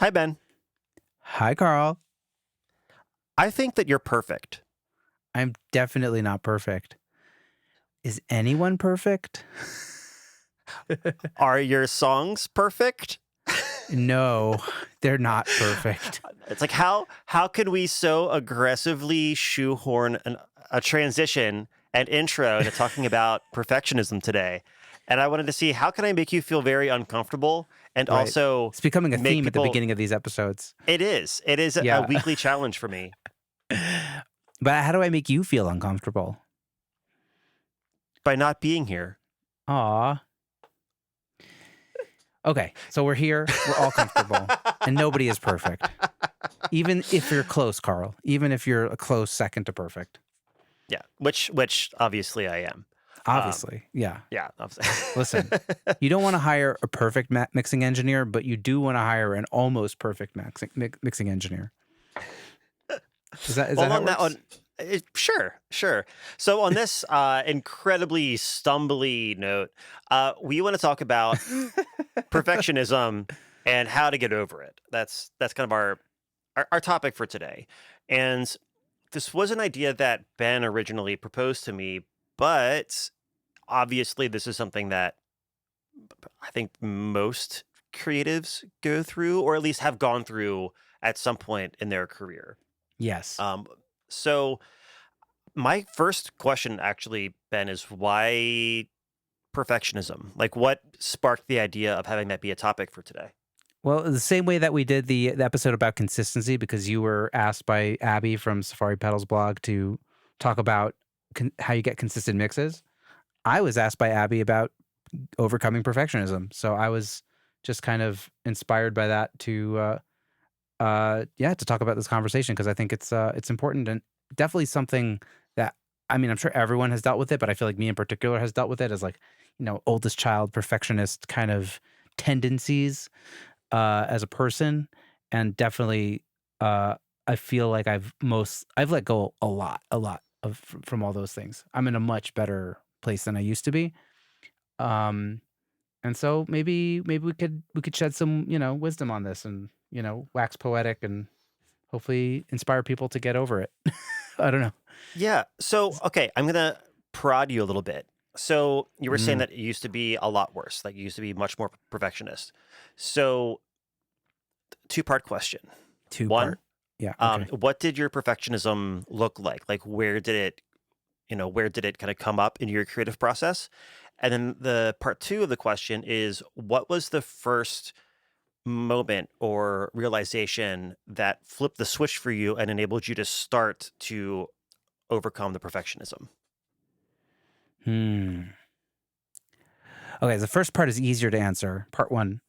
Hi, Ben. Hi, Carl. I think that you're perfect. I'm definitely not perfect. Is anyone perfect? Are your songs perfect? No, they're not perfect. It's like how can we so aggressively shoehorn a transition and intro into talking about perfectionism today? And I wanted to see how can I make you feel very uncomfortable and Right. also It's becoming a make theme at the people. beginning of these episodes. It is a Yeah. weekly challenge for me But how do I make you feel uncomfortable? by not being here. Aw. Okay, so we're here. We're all comfortable. And nobody is perfect. Even if you're close, Carl. Even if you're a close second to perfect. Yeah, which obviously I am. Um, Obviously. Yeah. yeah, Listen, obviously. you don't want to hire a perfect mixing engineer, but you do want to hire an almost perfect mixing engineer. Is that Well, how it on that works? one, sure, sure. So on this incredibly stumbly note, we want to talk about perfectionism and how to get over it. That's kind of our topic for today. And this was an idea that Ben originally proposed to me, but obviously this is something that I think most creatives go through, or at least have gone through at some point in their career. Yes. Um, so my first question, actually, Ben, is why perfectionism? Like, what sparked the idea of having that be a topic for today? Well, the same way that we did the episode about consistency, because you were asked by Abby from Safari Pedals blog to talk about how you get consistent mixes. I was asked by Abby about overcoming perfectionism. So I was just kind of inspired by that to talk about this conversation, because I think it's important and definitely something that, I mean, I'm sure everyone has dealt with it, but I feel like me in particular has dealt with it as, like, oldest child perfectionist kind of tendencies as a person. And definitely uh I feel like I've let go a lot of from all those things. I'm in a much better place than I used to be. Um and so maybe we could shed some, wisdom on this, and, wax poetic, and hopefully inspire people to get over it. I don't know. Yeah. So, okay, I'm gonna prod you a little bit. So, you were saying Mm, that it used to be a lot worse. Like, you used to be much more perfectionist. So, two-part question. two One, part. Yeah, okay. what did your perfectionism look like? Like, where did it kind of come up in your creative process? And then the part two of the question is, what was the first moment or realization that flipped the switch for you and enabled you to start to overcome the perfectionism? Hmm. Okay, the first part is easier to answer. Part one,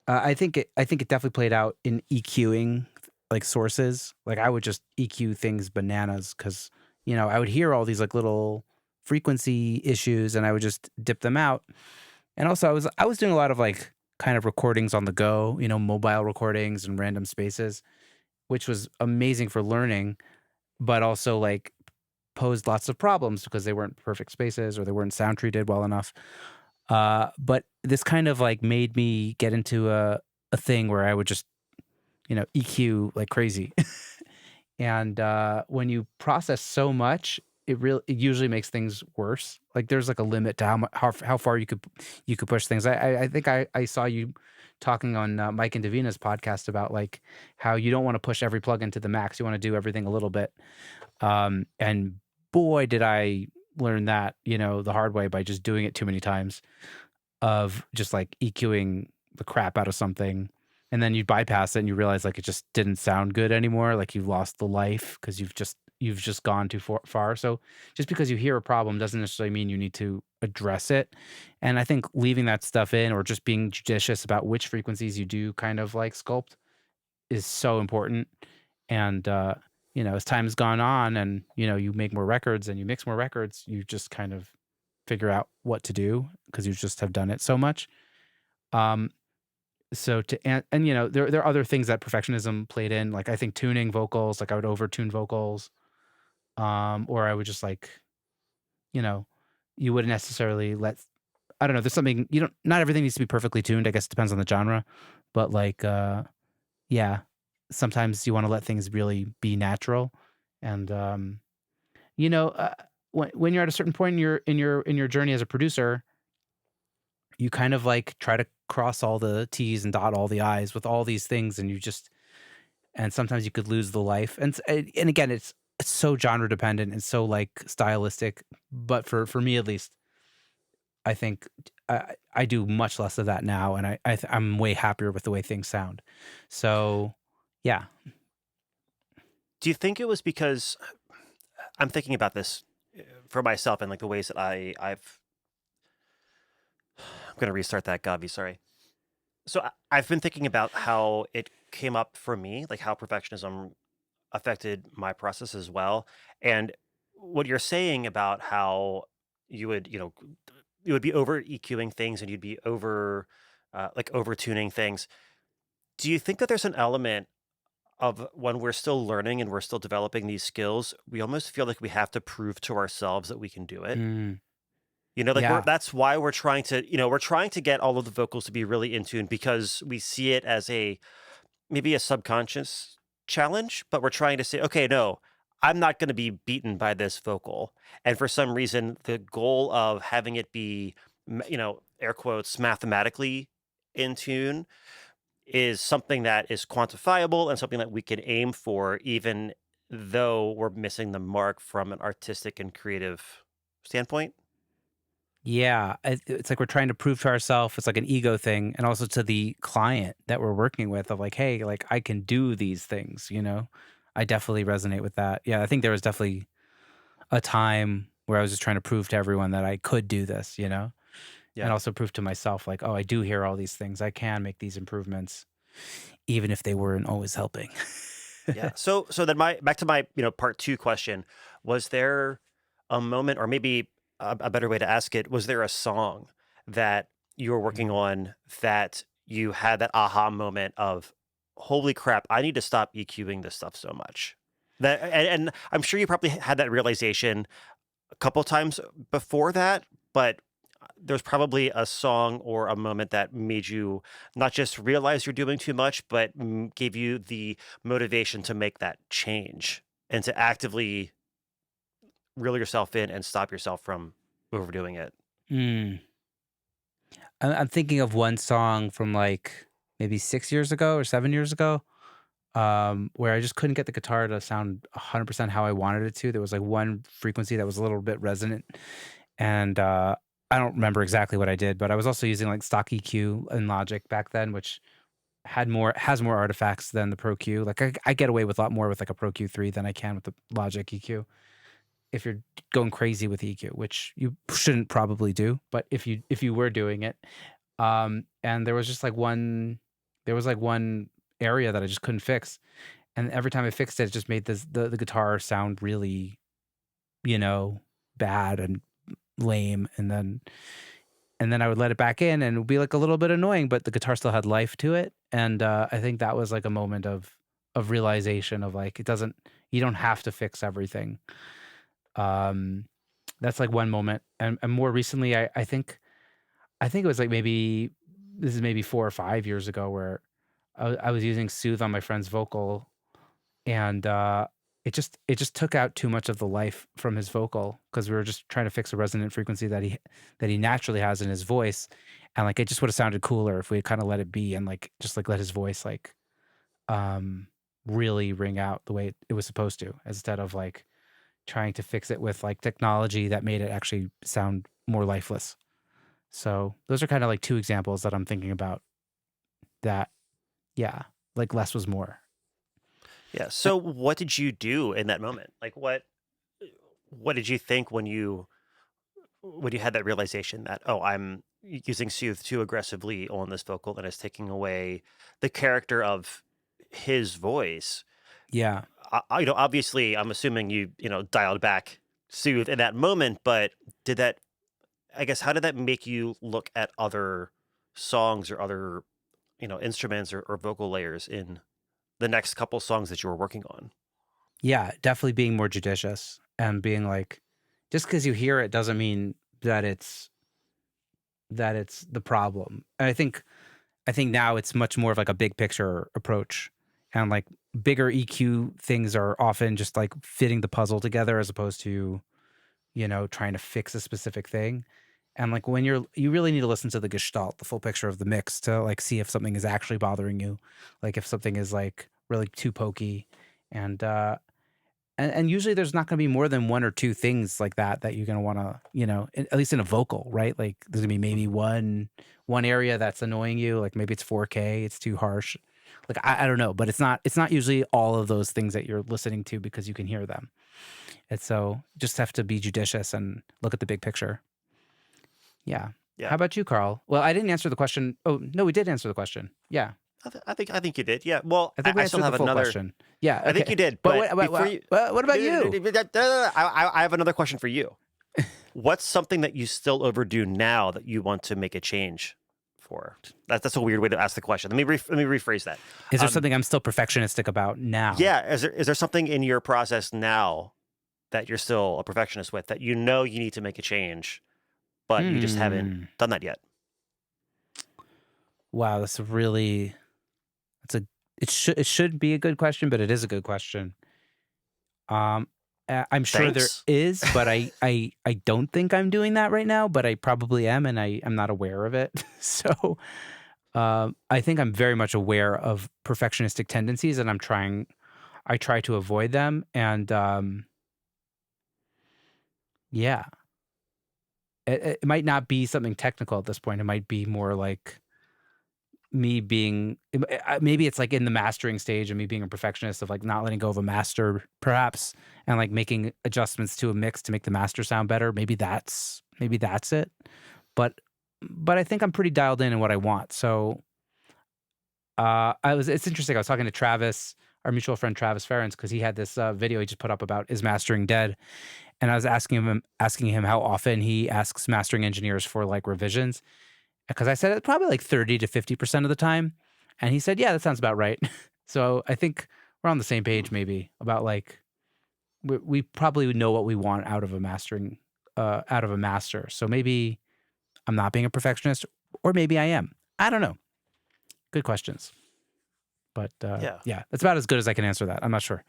I think it definitely played out in EQing, like, sources. Like, I would just EQ things bananas, because I would hear all these, like, little frequency issues, and I would just dip them out. And also, I was doing a lot of, like, kind of recordings on the go, mobile recordings and random spaces, which was amazing for learning, but also, like, posed lots of problems because they weren't perfect spaces, or they weren't sound treated well enough. But this kind of, like, made me get into a thing where I would just, EQ like crazy. And when you process so much, it usually makes things worse. Like, there's, like, a limit to how far you could push things. I think I saw you talking on Mike and Davina's podcast about, like, how you don't want to push every plugin to the max. You want to do everything a little bit. And boy, did I learn that, the hard way, by just doing it too many times, of just, like, EQing the crap out of something, and then you bypass it and you realize, like, it just didn't sound good anymore. Like, you've lost the life because you've just gone too far. So just because you hear a problem doesn't necessarily mean you need to address it. And I think leaving that stuff in, or just being judicious about which frequencies you do kind of, like, sculpt, is so important. And as time has gone on, and you make more records and you mix more records, you just kind of figure out what to do, because you just have done it so much. Um, so there are other things that perfectionism played in. Like, I think tuning vocals, like, I would overtune vocals, or I would just, like, you know, you wouldn't necessarily let. I don't know. There's something you don't. Not everything needs to be perfectly tuned. I guess it depends on the genre, but, like, Yeah. Sometimes you wanna let things really be natural, and, you know, when you're at a certain point in your journey as a producer, you kind of, like, try to cross all the T's and dot all the I's with all these things, and you just and sometimes you could lose the life, and again, it's so genre dependent and so, like, stylistic, but for me at least, I think I do much less of that now, and I'm way happier with the way things sound. So, yeah. Do you think it was because I'm thinking about this for myself and like the ways that I'm going to restart that, Gavi, sorry. So I've been thinking about how it came up for me, like how perfectionism affected my process as well. And what you're saying about how you would, you would be over EQing things and you'd be like over tuning things. Do you think that there's an element of when we're still learning and we're still developing these skills, we almost feel like we have to prove to ourselves that we can do it? Mm, Like yeah. that's why we're trying to, we're trying to get all of the vocals to be really in tune because we see it as maybe a subconscious challenge, but we're trying to say, okay, no, I'm not going to be beaten by this vocal. And for some reason, the goal of having it be, air quotes, mathematically in tune is something that is quantifiable and something that we can aim for, even though we're missing the mark from an artistic and creative standpoint. Yeah, it's like we're trying to prove to ourselves. It's like an ego thing, and also to the client that we're working with of like, "Hey, like, I can do these things," you know? I definitely resonate with that. Yeah, I think there was definitely a time where I was just trying to prove to everyone that I could do this, you know? And Yeah. also prove to myself like, "Oh, I do hear all these things. I can make these improvements, even if they weren't always helping." Yeah. So then back to my, part two question. Was there a moment or maybe a better way to ask it, was there a song that you were working Mm. on that you had that aha moment of holy crap, I need to stop EQing this stuff so much? And I'm sure you probably had that realization a couple times before that, but there's probably a song or a moment that made you not just realize you're doing too much, but gave you the motivation to make that change and to actively reel yourself in and stop yourself from overdoing it. Mm. I'm thinking of one song from, like, maybe 6 years ago or 7 years ago, where I just couldn't get the guitar to sound 100% how I wanted it to. There was, like, one frequency that was a little bit resonant, and, I don't remember exactly what I did, but I was also using, like, stock EQ in Logic back then, which has more artifacts than the Pro Q. Like, I get away with a lot more with, like, a Pro Q3 than I can with the Logic EQ if you're going crazy with EQ, which you shouldn't probably do, but if you were doing it, and there was like one area that I just couldn't fix, and every time I fixed it, it just made the guitar sound really, you know, bad and lame, and then I would let it back in, and it would be like a little bit annoying, but the guitar still had life to it, and I think that was like a moment of realization of like you don't have to fix everything. Um, that's like one moment, and more recently, I think it was like maybe this is maybe 4 or 5 years ago where I was using Soothe on my friend's vocal, and, it just took out too much of the life from his vocal because we were just trying to fix a resonant frequency that he naturally has in his voice, and, like, it just would've sounded cooler if we had kinda let it be and, like, just, like, let his voice, like, um, really ring out the way it was supposed to, instead of, like, trying to fix it with, like, technology that made it actually sound more lifeless. So, those are kinda, like, 2 examples that I'm thinking about that, yeah, like, less was more. Yeah. Uh So what did you do in that moment? Like what did you think when you had that realization that, oh, I'm using Soothe too aggressively on this vocal and it's taking away the character of his voice? Yeah. Obviously, I'm assuming dialed back Soothe in that moment, but did that, I guess, how did that make you look at other songs or other, instruments or vocal layers in the next couple songs that you were working on? Yeah, definitely being more judicious and being like, just because you hear it doesn't mean that it's the problem. And I think now it's much more of like a big picture approach. And like bigger EQ things are often just like fitting the puzzle together as opposed to, trying to fix a specific thing. And like when you really need to listen to the gestalt, the full picture of the mix to like see if something is actually bothering you. Like if something is like really too pokey. And and usually there's not going to be more than one or two things like that you're going to want to, at least in a vocal, right? Like there's going to be maybe one area that's annoying you, like maybe it's 4K, it's too harsh. Like I don't know, but it's not usually all of those things that you're listening to because you can hear them. And so just have to be judicious and look at the big picture. Yeah. How Yeah. about you, Carl? Well, I didn't answer the question. Oh, no, we did answer the question. Yeah. I think you did. Yeah. Well, I I, think we I still answered the have full another. question. Yeah, I think okay. you did. But But before you, what about you? I have another question for you. What's something that you still overdo now that you want to make a change for? That's a weird way to ask the question. Let me rephrase that. Is there Um, something I'm still perfectionistic about now? yeah. Is there something in your process now that you're still a perfectionist with that you know you need to make a change, but you just haven't Hmm. done that yet? Wow, it's a it should be a good question, but it is a good question. Um, I'm sure there Thanks. is, but I don't think I'm doing that right now, but I probably am, and I'm not aware of it. So, I think I'm very much aware of perfectionistic tendencies, and I try to avoid them. And yeah, it might not be something technical at this point. It might be more like me being maybe it's like in the mastering stage and me being a perfectionist of like not letting go of a master perhaps and like making adjustments to a mix to make the master sound better. Maybe that's it. But I think I'm pretty dialed in what I want. So it's interesting. I was talking to Travis, our mutual friend Travis Ferens, because he had this video he just put up about is mastering dead. And I was asking him how often he asks mastering engineers for like revisions. Because I said it probably like 30 to 50% of the time. And he said, yeah, that sounds about right. So I think we're on the same page maybe about like we probably know what we want out of a master. So maybe I'm not being a perfectionist or maybe I am. I don't know. Good questions. But Yeah. yeah, that's about as good as I can answer that. I'm not sure.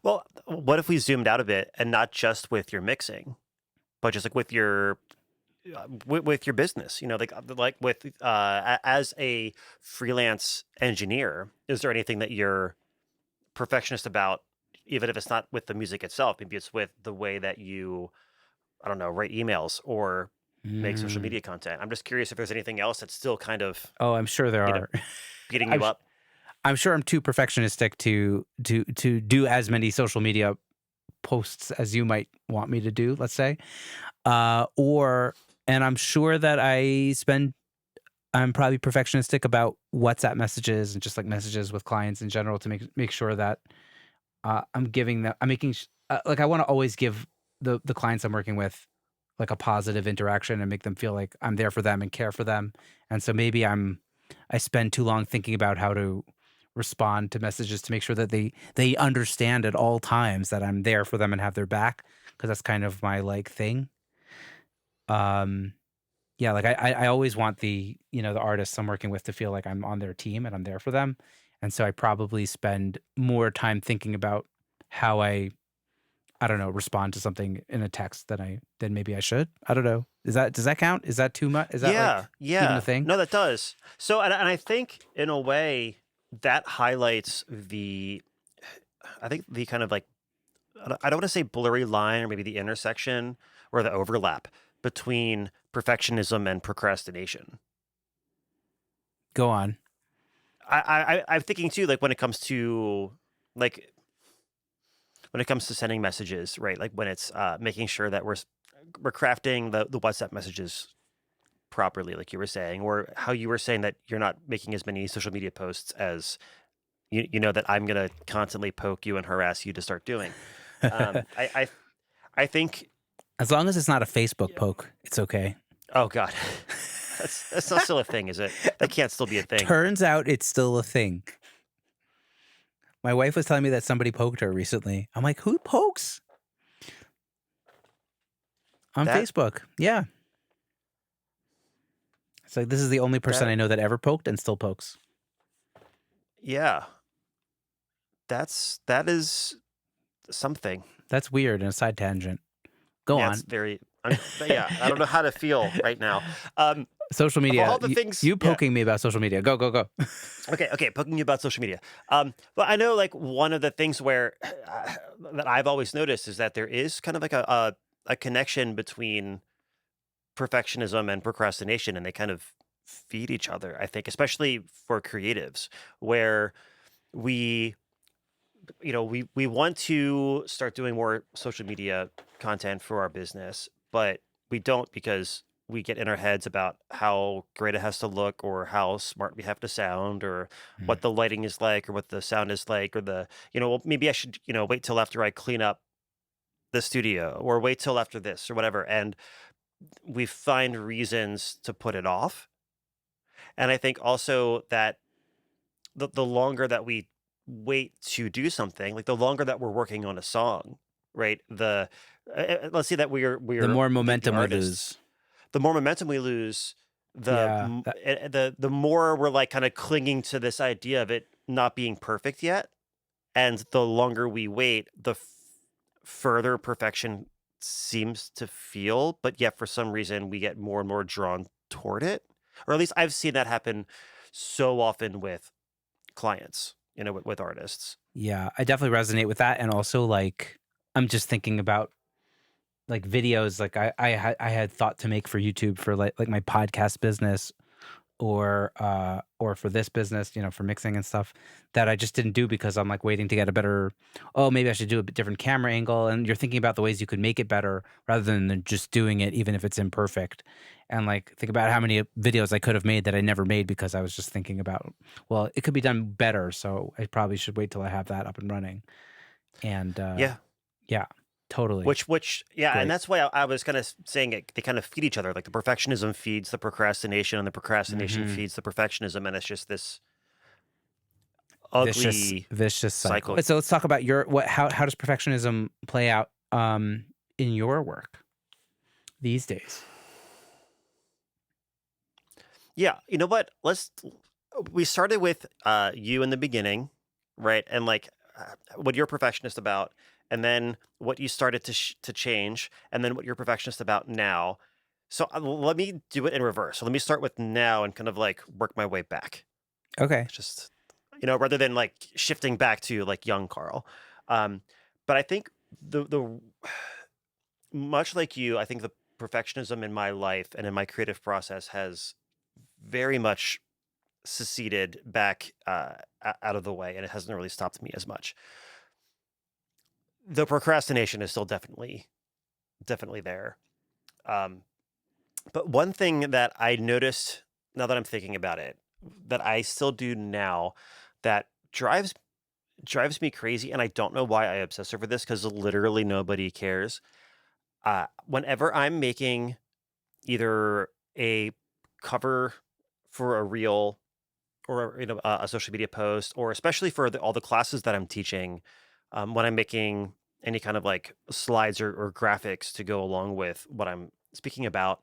Well, what if we zoomed out a bit and not just with your mixing, but just like with your business? Like with as a freelance engineer, is there anything that you're perfectionist about, even if it's not with the music itself? Maybe it's with the way that you, I don't know, write emails or make social Mm. media content. I'm just curious if there's anything else that's still kind of, Oh, I'm sure there you know, are. beating I'm you sh- up. I'm sure I'm too perfectionistic to do as many social media posts as you might want me to do, let's say. Or and I'm sure that I'm probably perfectionistic about WhatsApp messages and just like messages with clients in general to make sure that I'm making like I want to always give the clients I'm working with like a positive interaction and make them feel like I'm there for them and care for them. And so maybe I spend too long thinking about how to respond to messages to make sure that they understand at all times that I'm there for them and have their back because that's kind of my like thing. Um yeah, like I always want the artists I'm working with to feel like I'm on their team and I'm there for them. And so I probably spend more time thinking about how I don't know, respond to something in a text than maybe I should. I don't know. Does that count? Is that too much? Is that Yeah, like even a yeah. thing? No, that does. So, and I think in a way that highlights I think the kind of like, I don't want to say blurry line or maybe the intersection or the overlap between perfectionism and procrastination. Go on. I'm thinking too, like like when it comes to sending messages, right? Like when it's making sure that we're crafting the WhatsApp messages properly, like you were saying, or how you were saying that you're not making as many social media posts as you know that I'm gonna constantly poke you and harass you to start doing. Um, I I I think. As long as it's not a Facebook Yeah. poke, it's okay. Oh God, that's not still a thing, is it? That can't still be a thing. Turns out it's still a thing. My wife was telling me that somebody poked her recently. I'm like, who pokes on That Facebook? Yeah. It's like this is the only person that I know that ever poked and still pokes. yeah. that is something. That's weird and a side tangent. Go Yeah, it's on. very yeah, I don't know how to feel right now. Um, Social of media. all the things You yeah. poking me about social media. Go, go, go. Okay, poking you about social media. But I know like one of the things where that I've always noticed is that there is kind of like a connection between perfectionism and procrastination, and they kind of feed each other. I think, especially for creatives, where we we want to start doing more social media content for our business, but we don't because we get in our heads about how great it has to look or how smart we have to sound or Mm. what the lighting is like or what the sound is like or the well, maybe I should wait till after I clean up the studio or wait till after this or whatever, and we find reasons to put it off. And I think also that the longer that we wait to do something, like the longer that we're working on a song, right? Let's say that The we're more the momentum we artists. lose. The more momentum we lose, Yeah. the more we're like kind of clinging to this idea of it not being perfect yet, and the longer we wait, the further perfection seems to feel. But yet, for some reason, we get more and more drawn toward it, or at least I've seen that happen so often with clients, with artists. Yeah. I definitely resonate with that. And also, like, I'm just thinking about like videos like I had thought to make for YouTube for like my podcast business or for this business, for mixing and stuff that I just didn't do because I'm like waiting to get a better, oh, maybe I should do a bit different camera angle. And you're thinking about the ways you could make it better rather than just doing it, even if it's imperfect. And like, think about how many videos I could have made that I never made because I was just thinking about, well, it could be done better. So I probably should wait till I have that up and running. And Yeah. yeah, totally. Which yeah, and Great. that's why I was kind of saying it. They kind of feed each other. Like the perfectionism feeds the procrastination, and the procrastination Hmm. feeds the perfectionism, and it's just this Vicious, ugly vicious cycle. cycle. So let's talk about how does perfectionism play out in your work these days? Yeah, you know what? We started with you in the beginning, right? And like what you're a perfectionist about, and then what you started to change, and then what you're a perfectionist about now. So let me do it in reverse. So let me start with now and kind of like work my way back. Okay. Just rather than like shifting back to like young Carl. Um, but I think the much like you, I think the perfectionism in my life and in my creative process has very much seceded back out of the way, and it hasn't really stopped me as much. The procrastination is still definitely there. Um, but one thing that I noticed now that I'm thinking about it, that I still do now, that drives me crazy, and I don't know why I obsess over this because literally nobody cares. Whenever I'm making either a cover for a reel or a social media post, or especially for all the classes that I'm teaching, when I'm making any kind of like slides or graphics to go along with what I'm speaking about,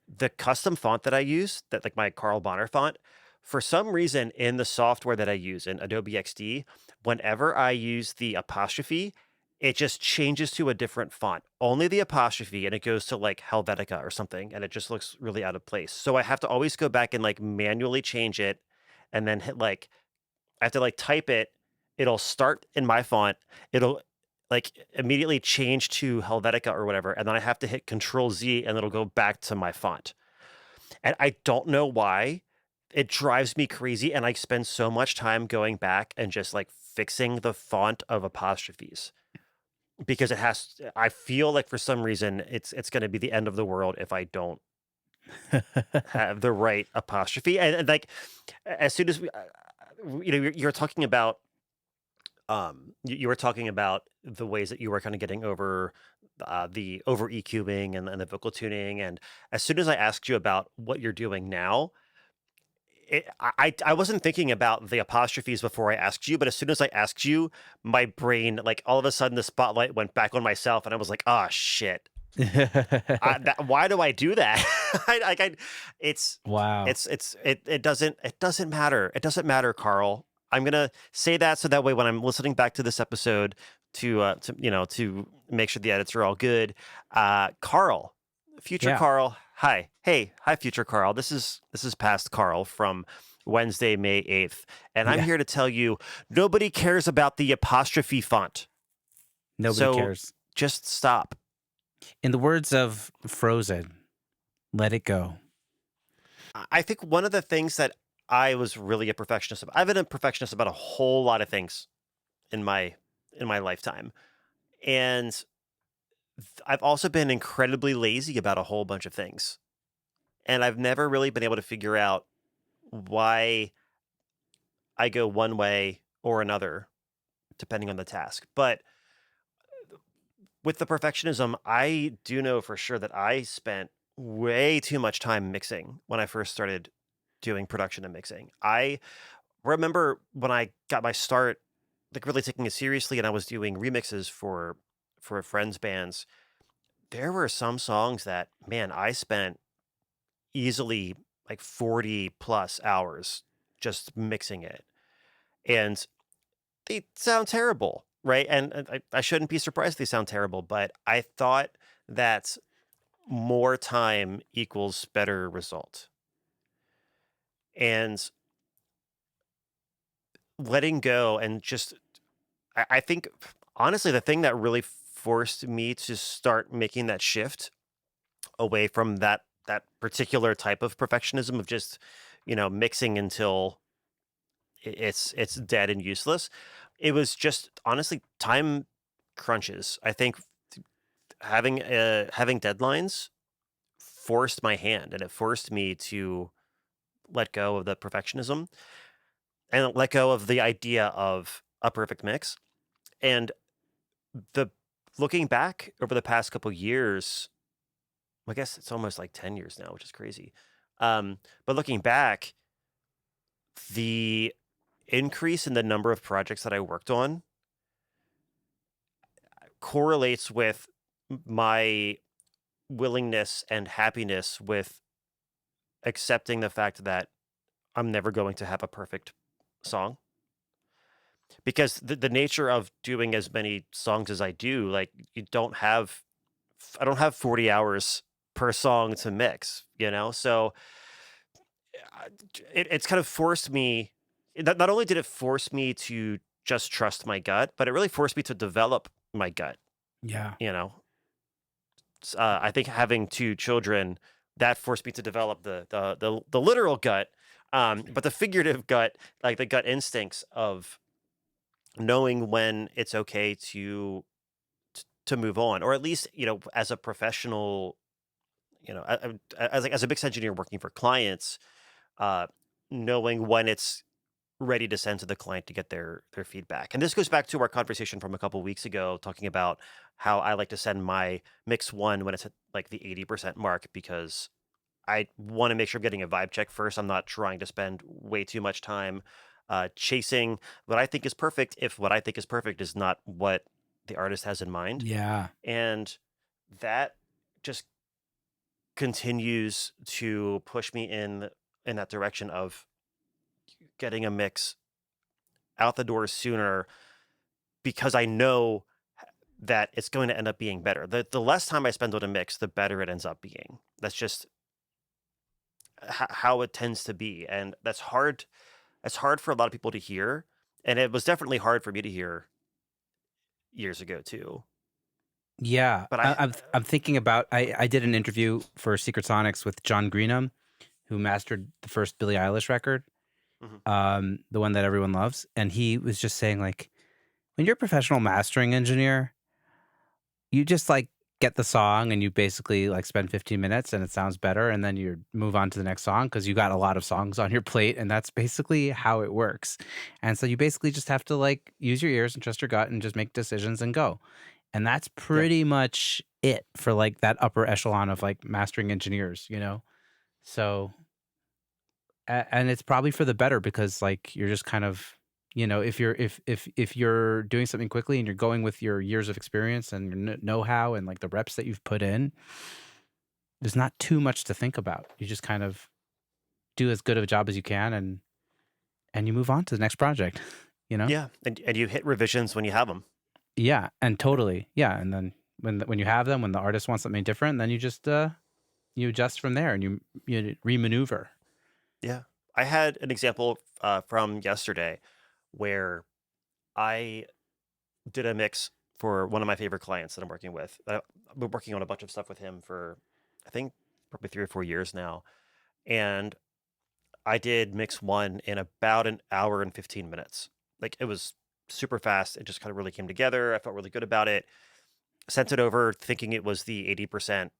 the custom font that I use, that like my Carl Bonner font, for some reason in the software that I use in Adobe XD, whenever I use the apostrophe, it just changes to a different font. Only the apostrophe, and it goes to like Helvetica or something, and it just looks really out of place. So I have to always go back and like manually change it, and then hit like I have to like type it. It'll start in my font. It'll like immediately change to Helvetica or whatever, and then I have to hit Control Z, and it'll go back to my font. And I don't know why. It drives me crazy, and I spend so much time going back and just like fixing the font of apostrophes because I feel like for some reason it's going to be the end of the world if I don't have the right apostrophe. And like as soon as you're talking about you were talking about the ways that you were kind of getting over the over EQing and the vocal tuning, and as soon as I asked you about what you're doing now, I wasn't thinking about the apostrophes before I asked you, but as soon as I asked you, my brain, like, all of a sudden, the spotlight went back on myself, and I was like, "Ah, shit. Why do I do that?" I it's Wow. it doesn't matter. It doesn't matter, Carl. I'm gonna say that so that way when I'm listening back to this episode to make sure the edits are all good. Carl, future Yeah. Carl, hi, hey, hi, future Carl. This is past Carl from Wednesday, May 8th, and I'm Yeah. here to tell you nobody cares about the apostrophe font, Nobody so cares. just stop. In the words of Frozen, let it go. I think one of the things that I was really a perfectionist about, I've been a perfectionist about a whole lot of things in my lifetime. And I've also been incredibly lazy about a whole bunch of things. And I've never really been able to figure out why I go one way or another depending on the task. But with the perfectionism, I do know for sure that I spent way too much time mixing when I first started doing production and mixing. I remember when I got my start, like really taking it seriously, and I was doing remixes for friends' bands. There were some songs that, man, I spent easily like 40 plus hours just mixing it, and they sound terrible, right? And I shouldn't be surprised they sound terrible, but I thought that more time equals better result, and letting go and just I think honestly the thing that really forced me to start making that shift away from that particular type of perfectionism of just mixing until it's dead and useless. It was just honestly time crunches. I think having deadlines forced my hand, and it forced me to let go of the perfectionism and let go of the idea of a perfect mix. And the looking back over the past couple years, I guess it's almost like 10 years now, which is crazy. But looking back, the increase in the number of projects that I worked on correlates with my willingness and happiness with accepting the fact that I'm never going to have a perfect song. Because the nature of doing as many songs as I do, like I don't have 40 hours per song to mix, you know? So it's kind of forced me, not only did it force me to just trust my gut, but it really forced me to develop my gut, Yeah. you know? I think having 2 children, that forced me to develop the literal gut, but the figurative gut, like the gut instincts of knowing when it's okay to move on, or at least, as a professional, as a mix engineer working for clients, uh, knowing when it's ready to send to the client to get their feedback. And this goes back to our conversation from a couple weeks ago, talking about how I like to send my mix one when it's at like the 80% mark because I want to make sure I'm getting a vibe check first. I'm not trying to spend way too much time chasing what I think is perfect if what I think is perfect is not what the artist has in mind. Yeah. And that just continues to push me in that direction of getting a mix out the door sooner because I know that it's going to end up being better. The less time I spend on a mix, the better it ends up being. That's just how it tends to be, and that's hard. It's hard for a lot of people to hear, and it was definitely hard for me to hear years ago too. Yeah. But I'm thinking about I did an interview for Secret Sonics with John Greenham, who mastered the first Billie Eilish record, mhm, the one that everyone loves, and he was just saying like, when you're a professional mastering engineer, you just like get the song and you basically like spend 15 minutes and it sounds better and then you move on to the next song because you got a lot of songs on your plate and that's basically how it works. And so you basically just have to like use your ears and trust your gut and just make decisions and go. And that's yeah, pretty much it for like that upper echelon of like mastering engineers, you know? So and it's probably for the better because like you're just kind of if you're if you're doing something quickly and you're going with your years of experience and your know-how and like the reps that you've put in, there's not too much to think about. You just kind of do as good of a job as you can and you move on to the next project, you know? Yeah, and you hit revisions when you have them. Yeah, and totally. Yeah, and then when you have them, when the artist wants something different, then you just you adjust from there and you remaneuver. Yeah. I had an example from yesterday where I did a mix for one of my favorite clients that I'm working with. I've been working on a bunch of stuff with him for, I think, probably 3 or 4 years now. And I did mix one in about an hour and 15 minutes. Like it was super fast. It just kind of really came together. I felt really good about it. Sent it over thinking it was the 80%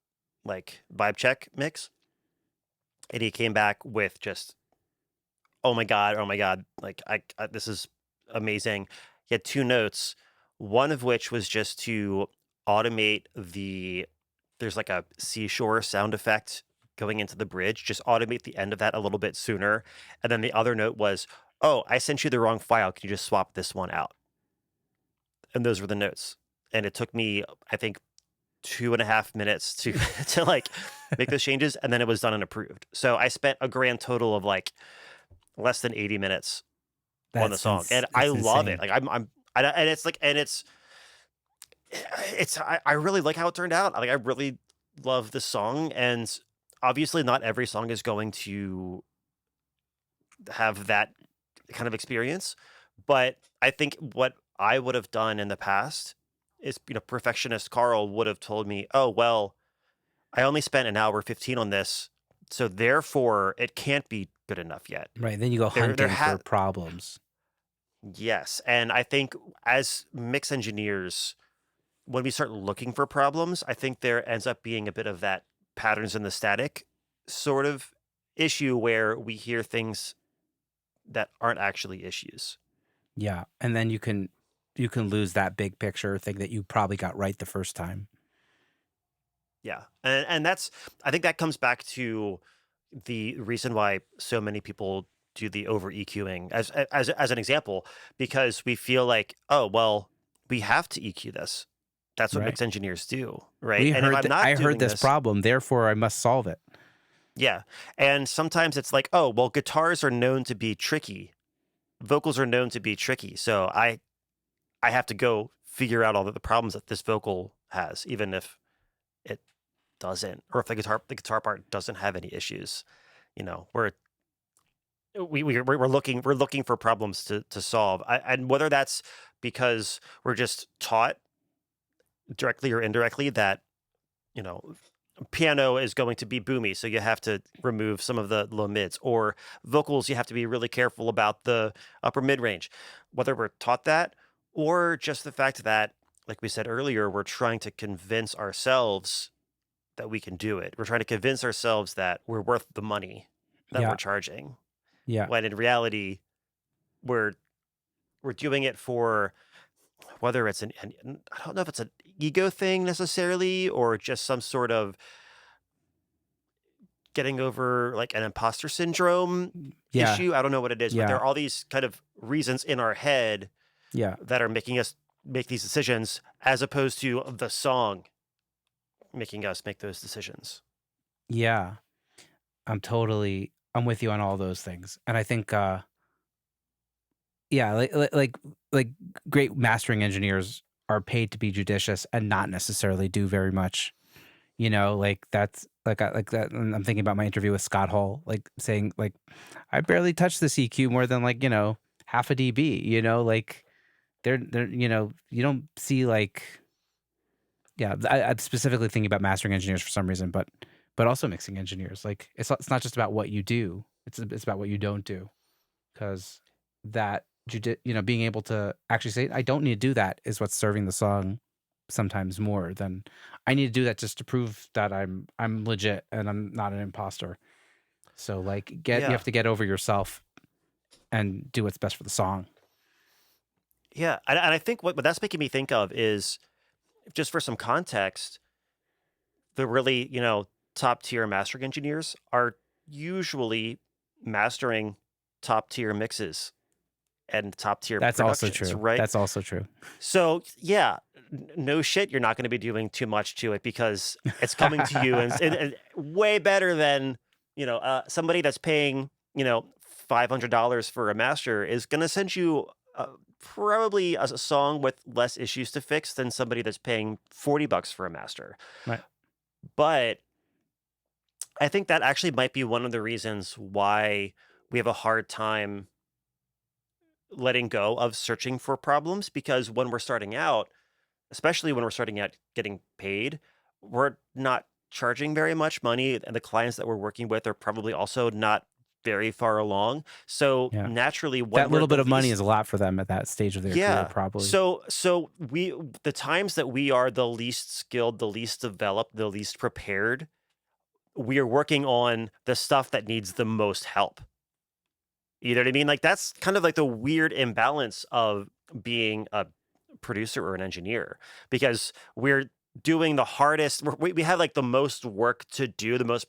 like vibe check mix. And he came back with just, oh my God, like this is amazing. He had two notes, one of which was just to automate there's like a seashore sound effect going into the bridge, just automate the end of that a little bit sooner. And then the other note was, oh, I sent you the wrong file. Can you just swap this one out? And those were the notes. And it took me, I think, 2.5 minutes to to like make those changes, and then it was done and approved. So I spent a grand total of like less than 80 minutes on the song, and I That's love it. insane. Like and it's like, and I really like how it turned out. Like I really love this song, and obviously not every song is going to have that kind of experience, but I think what I would have done in the past is, perfectionist Carl would have told me, "Oh, well, I only spent an hour 15 on this, so therefore it can't be good enough yet." Right, then you go There hunting for ha problems. Yes, and I think as mix engineers, when we start looking for problems, I think there ends up being a bit of that patterns in the static sort of issue where we hear things that aren't actually issues. Yeah, and then you can lose that big picture thing that you probably got right the first time. Yeah, and that's, I think that comes back to the reason why so many people do the over EQing as an example, because we feel like, oh well, we have to EQ this. That's what Right. mix engineers do, right? And if I'm I not heard doing this this, problem, therefore I must solve it. yeah. And sometimes it's like, oh well, guitars are known to be tricky, vocals are known to be tricky, so I have to go figure out all of the problems that this vocal has, even if it doesn't, or if the guitar part doesn't have any issues. We're looking for problems to solve, and whether that's because we're just taught directly or indirectly that you know piano is going to be boomy, so you have to remove some of the low mids, or vocals you have to be really careful about the upper mid range. Whether we're taught that, or just the fact that, like we said earlier, we're trying to convince ourselves that we can do it. We're trying to convince ourselves that we're worth the money that Yeah, we're charging, yeah, when in reality we're we're doing it for, whether it's I don't know if it's an ego thing necessarily, or just some sort of getting over like an imposter syndrome yeah, issue. I don't know what it is, but there yeah, are all these kind of reasons in our head yeah, that are making us make these decisions, as opposed to the song making us make those decisions. yeah. I'm with you on all those things. And I think yeah, like great mastering engineers are paid to be judicious and not necessarily do very much. You know, like that's like that. And I'm thinking about my interview with Scott Hall, like saying like I barely touched the CQ more than like, half a dB, like they're you don't see like yeah, I'm specifically thinking about mastering engineers for some reason, but also mixing engineers. Like it's not just about what you do; it's about what you don't do. Because that being able to actually say I don't need to do that is what's serving the song sometimes more than I need to do that just to prove that I'm legit and I'm not an imposter. So like you Yeah. have to get over yourself and do what's best for the song. Yeah. And I think what that's making me think of is, just for some context, the really, top tier mastering engineers are usually mastering top tier mixes and top tier That's also productions, true. right? That's also true. So, yeah, no shit, you're not going to be doing too much to it, because it's coming to you, and way better than, somebody that's paying, $500 for a master is going to send you probably a song with less issues to fix than somebody that's paying $40 for a master. Right. But I think that actually might be one of the reasons why we have a hard time letting go of searching for problems, because when we're starting out, especially when we're starting out getting paid, we're not charging very much money, and the clients that we're working with are probably also not very far along. So Yeah. naturally, when That we're little the bit of money is least a lot for them at that stage of their career, yeah. probably. So we the times that we are the least skilled, the least developed, the least prepared, we are working on the stuff that needs the most help. You know what I mean? Like, that's kind of like the weird imbalance of being a producer or an engineer, because we're doing the hardest. We have like the most work to do, the most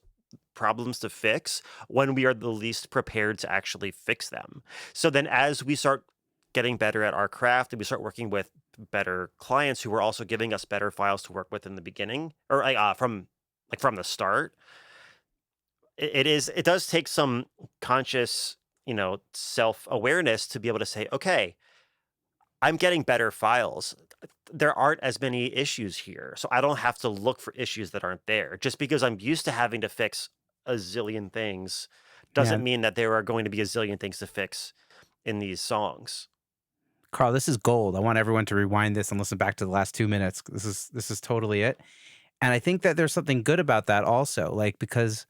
problems to fix when we are the least prepared to actually fix them. So then, as we start getting better at our craft and we start working with better clients who are also giving us better files to work with in the beginning, or from the start, it does take some conscious, self-awareness to be able to say, okay, I'm getting better files. There aren't as many issues here, so I don't have to look for issues that aren't there. Just because I'm used to having to fix a zillion things doesn't Man, mean that there are going to be a zillion things to fix in these songs. Carl, this is gold. I want everyone to rewind this and listen back to the last 2 minutes. This is totally it. And I think that there's something good about that also, like because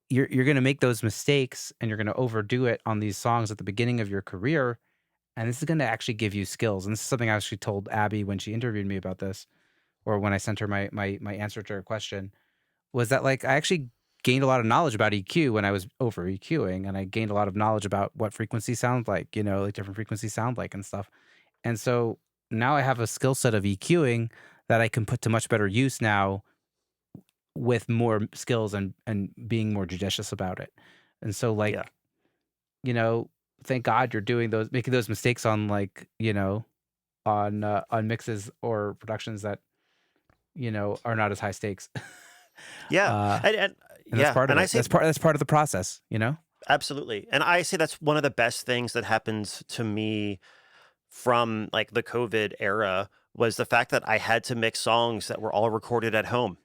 you're going to make those mistakes and you're going to overdo it on these songs at the beginning of your career, and this is going to actually give you skills. And this is something I actually told Abby when she interviewed me about this, or when I sent her my answer to her question, was that like I actually gained a lot of knowledge about EQ when I was over EQing, and I gained a lot of knowledge about what frequencies sound like, like different frequencies sound like and stuff. And so now I have a skill set of EQing that I can put to much better use now with more skills and being more judicious about it. And so Yeah. like, you know, thank God you're doing those making those mistakes on like, on mixes or productions that, are not as high stakes. Yeah. uh And and that's yeah, part of and I it. say That's part of the process. absolutely. And I say that's one of the best things that happens to me from like the COVID era was the fact that I had to mix songs that were all recorded at home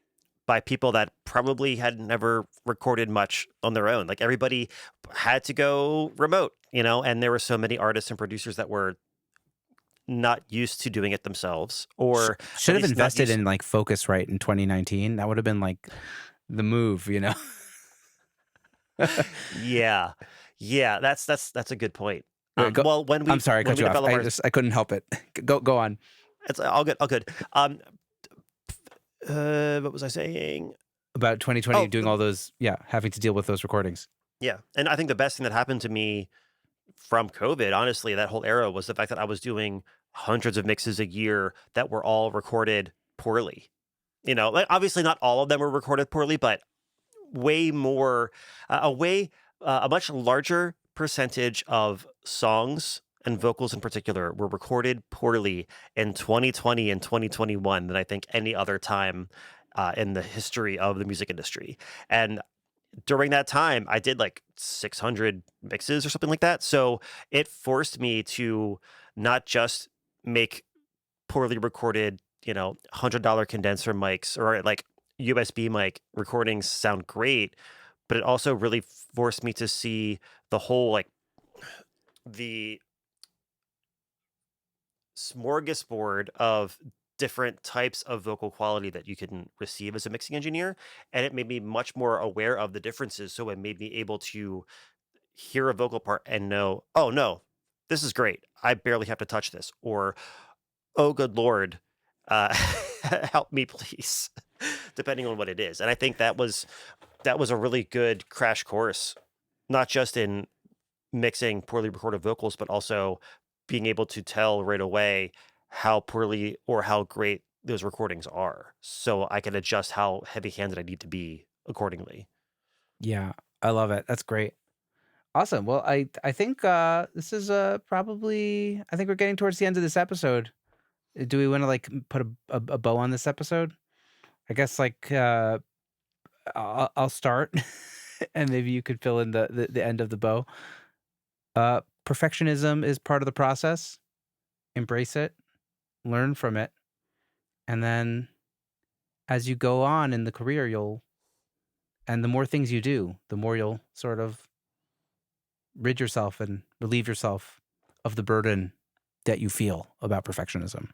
by people that probably had never recorded much on their own. Like, everybody had to go remote, and there were so many artists and producers that were not used to doing it themselves, or at Should have least not invested used. in like Focusrite in 2019. That would have been like the move. Yeah. Yeah, that's a good point. Go. Well, when I'm we sorry, I when cut we you off. develop our I couldn't help it. Go on. it's all good, all good. What was I saying? About 2020 Oh, doing all those, yeah, having to deal with those recordings. yeah, and I think the best thing that happened to me from COVID, honestly, that whole era, was the fact that I was doing hundreds of mixes a year that were all recorded poorly. Like, obviously not all of them were recorded poorly, but way more, a much larger percentage of songs and vocals in particular were recorded poorly in 2020 and 2021 than I think any other time in the history of the music industry. And during that time, I did like 600 mixes or something like that. So it forced me to not just make poorly recorded, $100 condenser mics or like USB mic recordings sound great, but it also really forced me to see the whole, like, the smorgasbord of different types of vocal quality that you can receive as a mixing engineer. And it made me much more aware of the differences. So it made me able to hear a vocal part and know, oh no, this is great. I barely have to touch this. Or, oh good lord, uh, help me please, depending on what it is. And I think that was a really good crash course, not just in mixing poorly recorded vocals, but also being able to tell right away how poorly or how great those recordings are, so I can adjust how heavy-handed I need to be accordingly. Yeah, I love it. That's great. Awesome. Well, I think this is probably I think we're getting towards the end of this episode. Do we want to like put a bow on this episode? I guess like I'll start and maybe you could fill in the end of the bow. Perfectionism is part of the process. Embrace it, learn from it, and then as you go on in the career, and the more things you do, the more you'll sort of rid yourself and relieve yourself of the burden that you feel about perfectionism.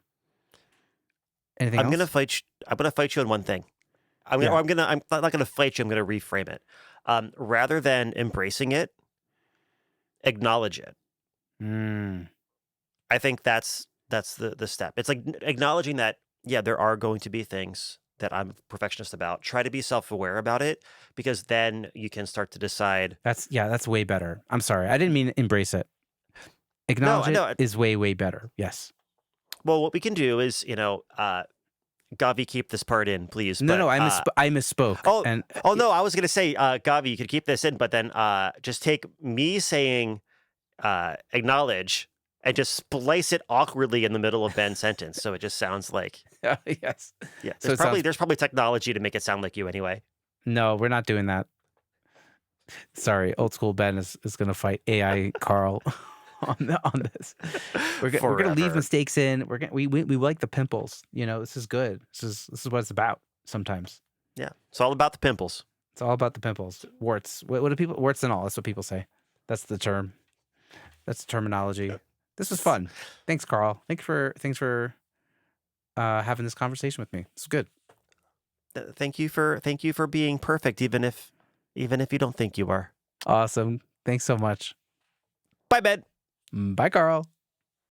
Anything I'm gonna else? fight. I'm gonna fight you on one thing. Yeah. I'm not gonna fight you. I'm gonna reframe it. Rather than embracing it, acknowledge it. Mm, I think that's the step. It's like acknowledging that, yeah, there are going to be things that I'm a perfectionist about. Try to be self-aware about it, because then you can start to decide. that's way better. I'm sorry. I didn't mean embrace it. No, Acknowledge I it know. is way, way better. Yes. Well, what we can do is, Gavi, keep this part in, please. No, But no, I misspoke. oh, And oh no, I was gonna say, Gavi, you could keep this in, but then just take me saying acknowledge and just splice it awkwardly in the middle of Ben's sentence, so it just sounds like, yes. yeah. So it sounds There's probably technology to make it sound like you anyway. no, we're not doing that. Sorry, old school Ben is gonna fight AI Carl on this. We're gonna leave Forever. mistakes in. We like the pimples. This is good. This is what it's about. Sometimes Yeah, it's all about the pimples. it's all about the pimples, warts. What do people warts and all? That's what people say. That's the term. That's the terminology. This was fun. Thanks, Carl. Thanks for having this conversation with me. It's good. Thank you for being perfect, even if you don't think you are. Awesome. Thanks so much. Bye, Ben. Bye, Carl.